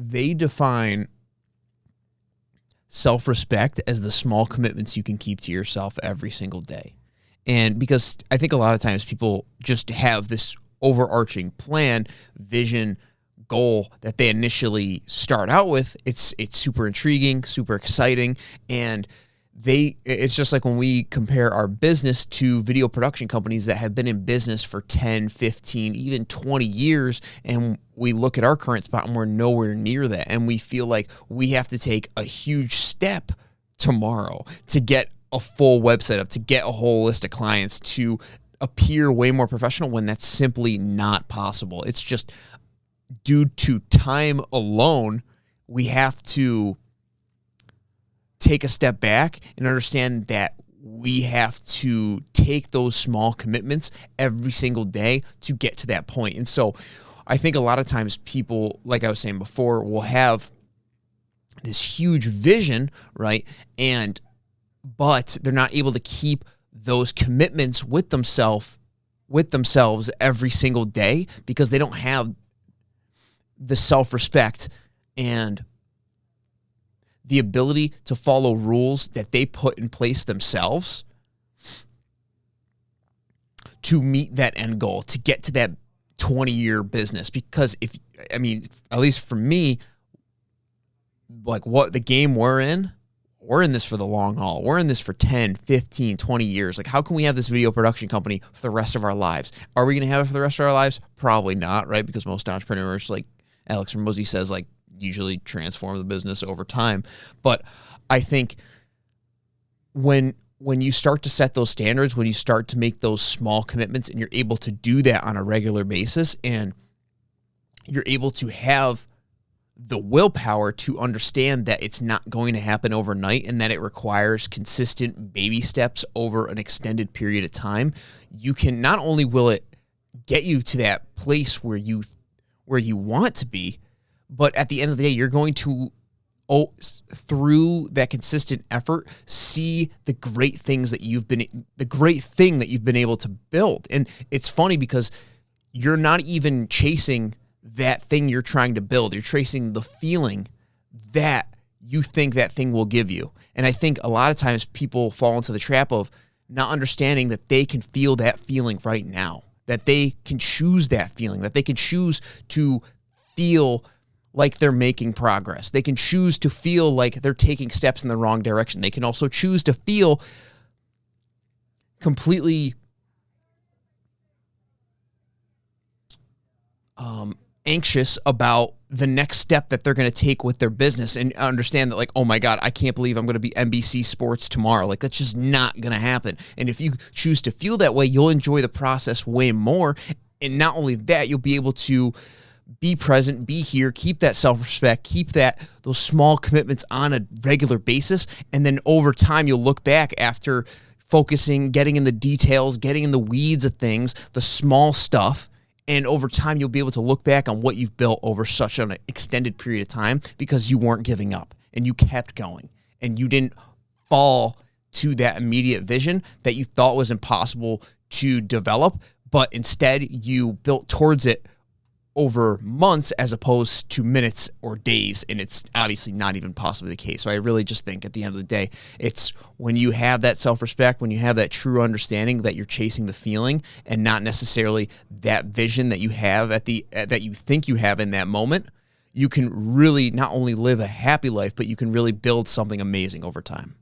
they define self-respect as the small commitments you can keep to yourself every single day. And because I think a lot of times people just have this overarching plan, vision, goal that they initially start out with. It's super intriguing, super exciting, and it's just like when we compare our business to video production companies that have been in business for 10, 15, even 20 years, and we look at our current spot and we're nowhere near that, and we feel like we have to take a huge step tomorrow to get a full website up, to get a whole list of clients, to appear way more professional, when that's simply not possible. It's just due to time alone, we have to take a step back and understand that we have to take those small commitments every single day to get to that point. And so I think a lot of times people, like I was saying before, will have this huge vision, right? But they're not able to keep those commitments with themselves every single day because they don't have the self-respect and the ability to follow rules that they put in place themselves to meet that end goal, to get to that 20-year business. Because at least for me, like what the game we're in this for the long haul. We're in this for 10, 15, 20 years. Like, how can we have this video production company for the rest of our lives? Are we going to have it for the rest of our lives? Probably not, right? Because most entrepreneurs, like Alex Hormozi says, like, usually transform the business over time. But I think when you start to set those standards, when you start to make those small commitments and you're able to do that on a regular basis, and you're able to have the willpower to understand that it's not going to happen overnight and that it requires consistent baby steps over an extended period of time, you can, not only will it get you to that place where you want to be, but at the end of the day, you're going to, through that consistent effort, see the great thing that you've been able to build. And it's funny because you're not even chasing that thing you're trying to build. You're chasing the feeling that you think that thing will give you. And I think a lot of times people fall into the trap of not understanding that they can feel that feeling right now, that they can choose that feeling, that they can choose to feel like they're making progress. They can choose to feel like they're taking steps in the wrong direction. They can also choose to feel completely anxious about the next step that they're going to take with their business, and understand that, like, oh my God, I can't believe I'm going to be NBC Sports tomorrow. Like, that's just not going to happen. And if you choose to feel that way, you'll enjoy the process way more. And not only that, you'll be able to be present, be here, keep that self-respect, keep those small commitments on a regular basis. And then over time, you'll look back after focusing, getting in the details, getting in the weeds of things, the small stuff. And over time, you'll be able to look back on what you've built over such an extended period of time because you weren't giving up and you kept going and you didn't fall to that immediate vision that you thought was impossible to develop, but instead you built towards it over months as opposed to minutes or days, and it's obviously not even possibly the case. So I really just think at the end of the day, it's when you have that self-respect, when you have that true understanding that you're chasing the feeling and not necessarily that vision that you have that you think you have in that moment, you can really not only live a happy life, but you can really build something amazing over time.